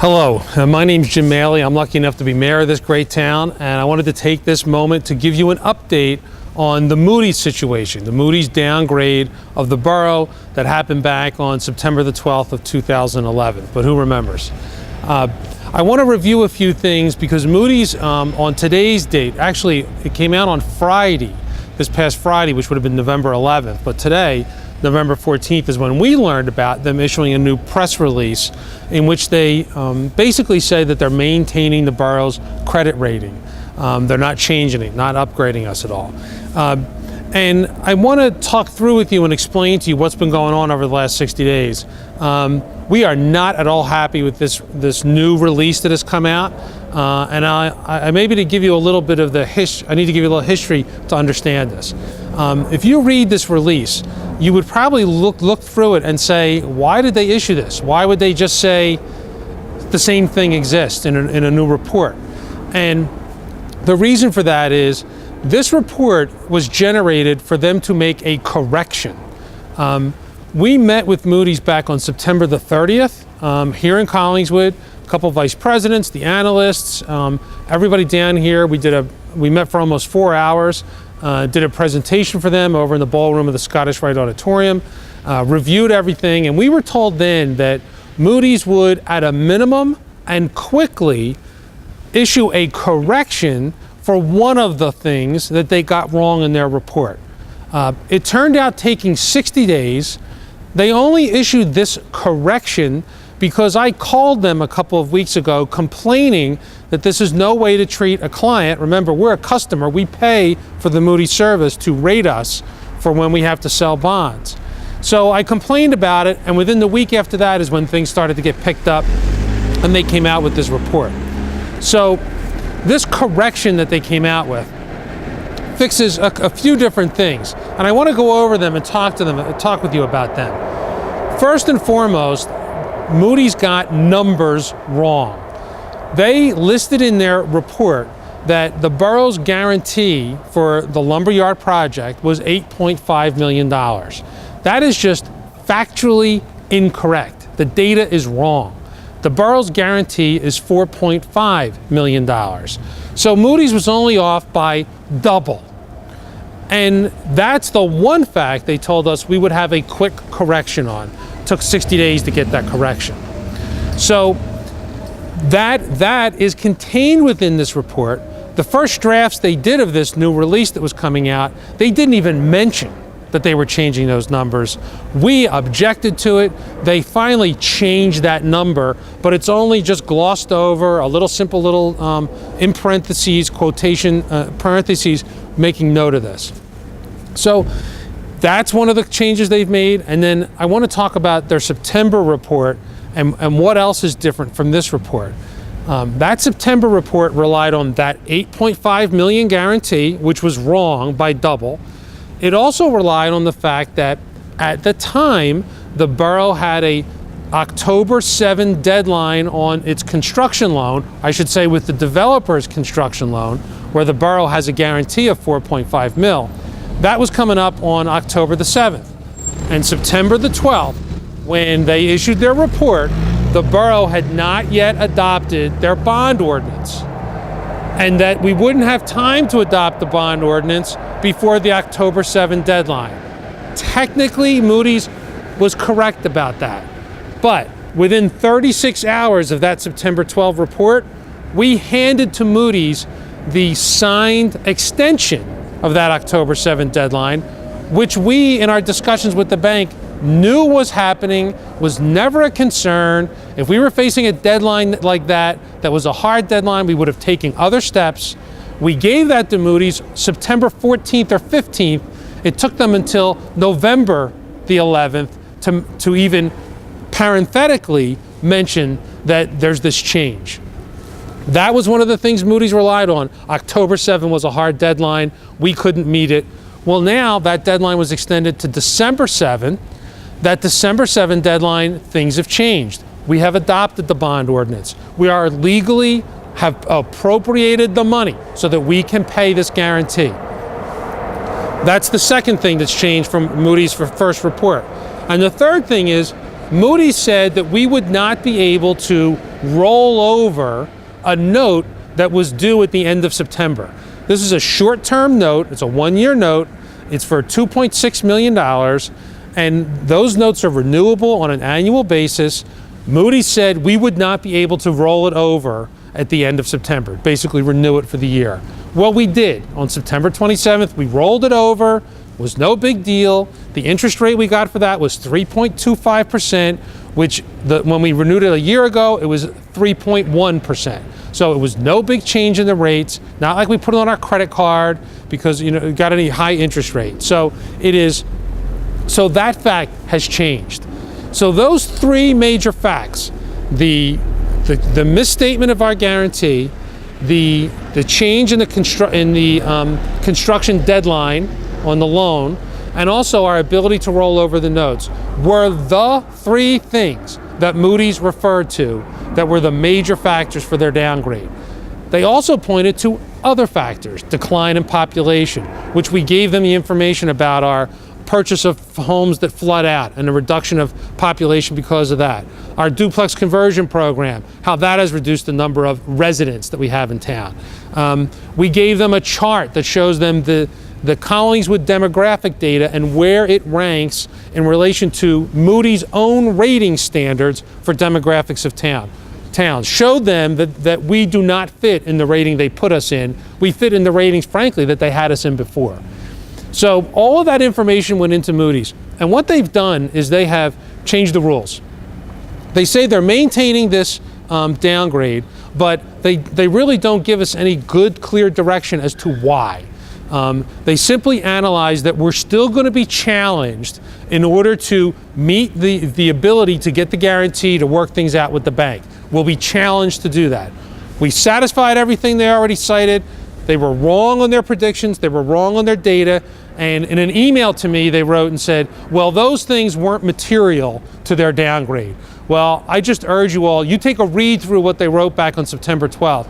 Hello, my name's Jim Maley. I'm lucky enough to be mayor of this great town, and I wanted to take this moment to give you an update on the Moody situation, the Moody's downgrade of the borough that happened back on September the 12th of 2011, but who remembers? I want to review a few things because Moody's on today's date, actually it came out on Friday, this past Friday, which would have been November 11th, but today, November 14th, is when we learned about them issuing a new press release in which they basically say that they're maintaining the borough's credit rating. They're not changing it, not upgrading us at all. And I want to talk through with you and explain to you what's been going on over the last 60 days. We are not at all happy with this new release that has come out. And I maybe to give you a little bit of the I need to give you a little history to understand this. If you read this release, you would probably look through it and say, why did they issue this? Why would they just say the same thing exists in a new report? And the reason for that is this report was generated for them to make a correction. We met with Moody's back on September the 30th here in Collingswood, a couple of vice presidents, the analysts, everybody down here. We met for almost 4 hours. Did a presentation for them over in the ballroom of the Scottish Rite Auditorium, reviewed everything, and we were told then that Moody's would, at a minimum and quickly, issue a correction for one of the things that they got wrong in their report. It turned out taking 60 days. They only issued this correction because I called them a couple of weeks ago complaining that this is no way to treat a client. Remember, we're a customer. We pay for the Moody service to rate us for when we have to sell bonds. So I complained about it, and within the week after that is when things started to get picked up and they came out with this report. So this correction that they came out with fixes a few different things, and I want to go over them and talk with you about them. First and foremost, Moody's got numbers wrong. They listed in their report that the borough's guarantee for the lumberyard project was $8.5 million. That is just factually incorrect. The data is wrong. The borough's guarantee is $4.5 million. So Moody's was only off by double. And that's the one fact they told us we would have a quick correction on. Took 60 days to get that correction. So that is contained within this report. The first drafts they did of this new release that was coming out, they didn't even mention that they were changing those numbers. We objected to it. They finally changed that number, but it's only just glossed over, a little simple little in parentheses, quotation, parentheses, making note of this. So that's one of the changes they've made. And then I want to talk about their September report and what else is different from this report. That September report relied on that $8.5 million guarantee, which was wrong by double. It also relied on the fact that at the time, the borough had a October 7 deadline on its construction loan, I should say with the developer's construction loan, where the borough has a guarantee of $4.5 million. That was coming up on October the 7th. And September the 12th, when they issued their report, the borough had not yet adopted their bond ordinance, and that we wouldn't have time to adopt the bond ordinance before the October 7 deadline. Technically, Moody's was correct about that. But within 36 hours of that September 12 report, we handed to Moody's the signed extension of that October 7 deadline, which we, in our discussions with the bank, knew was happening, was never a concern. If we were facing a deadline like that was a hard deadline, we would have taken other steps. We gave that to Moody's September 14th or 15th. It took them until November the 11th to even parenthetically mention that there's this change. That was one of the things Moody's relied on. October 7 was a hard deadline. We couldn't meet it. Well, now that deadline was extended to December 7. That December 7 deadline, things have changed. We have adopted the bond ordinance. We are legally have appropriated the money so that we can pay this guarantee. That's the second thing that's changed from Moody's first report. And the third thing is Moody said that we would not be able to roll over a note that was due at the end of September. This is a short-term note. It's a one-year note. It's for $2.6 million, and those notes are renewable on an annual basis. Moody said we would not be able to roll it over at the end of September, basically renew it for the year. Well, we did. On September 27th, we rolled it over. It was no big deal. The interest rate we got for that was 3.25%, which when we renewed it a year ago, it was 3.1%. So it was no big change in the rates, not like we put it on our credit card because it got any high interest rate. So that fact has changed. So those three major facts, the misstatement of our guarantee, the change in the construction deadline on the loan, and also our ability to roll over the notes, were the three things that Moody's referred to that were the major factors for their downgrade. They also pointed to other factors, decline in population, which we gave them the information about our purchase of homes that flood out and a reduction of population because of that. Our duplex conversion program, how that has reduced the number of residents that we have in town. We gave them a chart that shows them the Collingswood demographic data and where it ranks in relation to Moody's own rating standards for demographics of towns. Showed them that we do not fit in the rating they put us in. We fit in the ratings, frankly, that they had us in before. So all of that information went into Moody's. And what they've done is they have changed the rules. They say they're maintaining this downgrade, but they really don't give us any good, clear direction as to why. They simply analyze that we're still going to be challenged in order to meet the ability to get the guarantee to work things out with the bank. We'll be challenged to do that. We satisfied everything they already cited. They were wrong on their predictions. They were wrong on their data. And in an email to me, they wrote and said, well, those things weren't material to their downgrade. Well, I just urge you all, you take a read through what they wrote back on September 12th,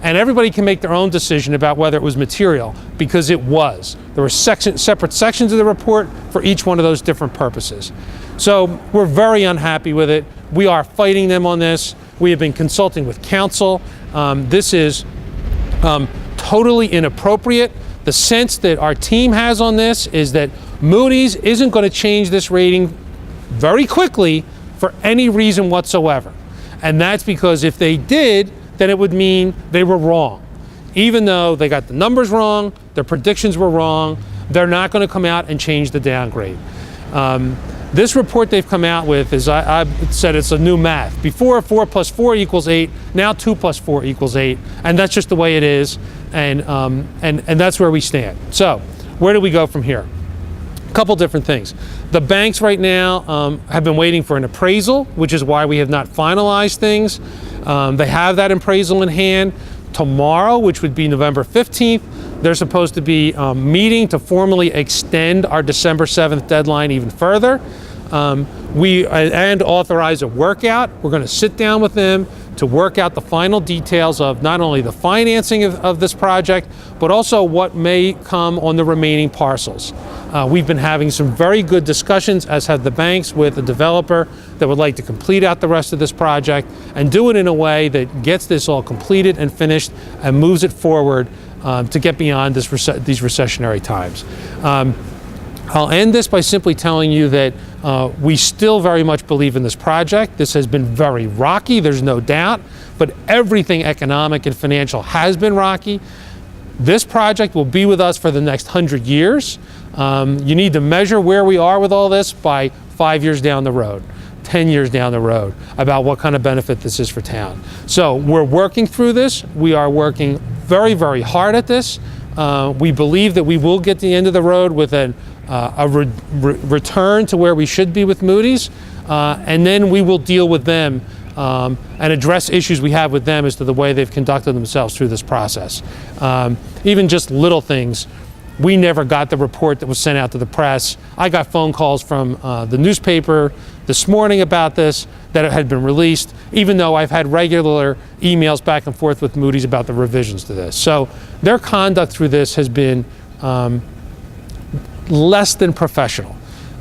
and everybody can make their own decision about whether it was material, because it was. There were separate sections of the report for each one of those different purposes. So we're very unhappy with it. We are fighting them on this. We have been consulting with counsel. This is totally inappropriate. The sense that our team has on this is that Moody's isn't going to change this rating very quickly for any reason whatsoever. And that's because if they did, then it would mean they were wrong. Even though they got the numbers wrong, their predictions were wrong, they're not going to come out and change the downgrade. This report they've come out with is, I said it's a new math. Before 4 plus 4 equals 8, now 2 plus 4 equals 8, and that's just the way it is, and that's where we stand. So, where do we go from here? A couple different things. The banks right now have been waiting for an appraisal, which is why we have not finalized things. They have that appraisal in hand. Tomorrow, which would be November 15th, they're supposed to be meeting to formally extend our December 7th deadline even further. And authorize a workout. We're going to sit down with them to work out the final details of not only the financing of this project, but also what may come on the remaining parcels. We've been having some very good discussions, as have the banks, with a developer that would like to complete out the rest of this project and do it in a way that gets this all completed and finished and moves it forward to get beyond these recessionary times. I'll end this by simply telling you that we still very much believe in this project. This has been very rocky, there's no doubt, but everything economic and financial has been rocky. This project will be with us for the next 100 years. You need to measure where we are with all this by 5 years down the road, 10 years down the road, about what kind of benefit this is for town. So we're working through this. We are working very, very hard at this. We believe that we will get to the end of the road with a return to where we should be with Moody's, and then we will deal with them and address issues we have with them as to the way they've conducted themselves through this process. Even just little things. We never got the report that was sent out to the press. I got phone calls from the newspaper this morning about this, that it had been released, even though I've had regular emails back and forth with Moody's about the revisions to this. So their conduct through this has been less than professional.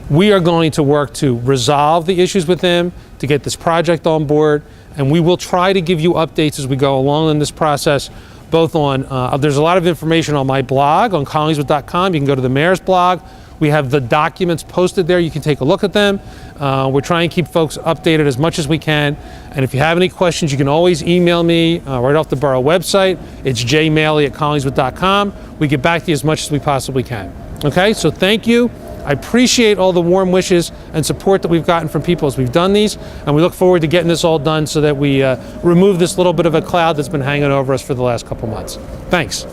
We are going to work to resolve the issues with them, to get this project on board, and we will try to give you updates as we go along in this process, both on, there's a lot of information on my blog on collingswood.com. You can go to the mayor's blog. We have the documents posted there. You can take a look at them. We're trying to keep folks updated as much as we can. And if you have any questions, you can always email me right off the borough website. It's jmaley@collingswood.com. We get back to you as much as we possibly can. Okay, so thank you. I appreciate all the warm wishes and support that we've gotten from people as we've done these, and we look forward to getting this all done so that we remove this little bit of a cloud that's been hanging over us for the last couple months. Thanks.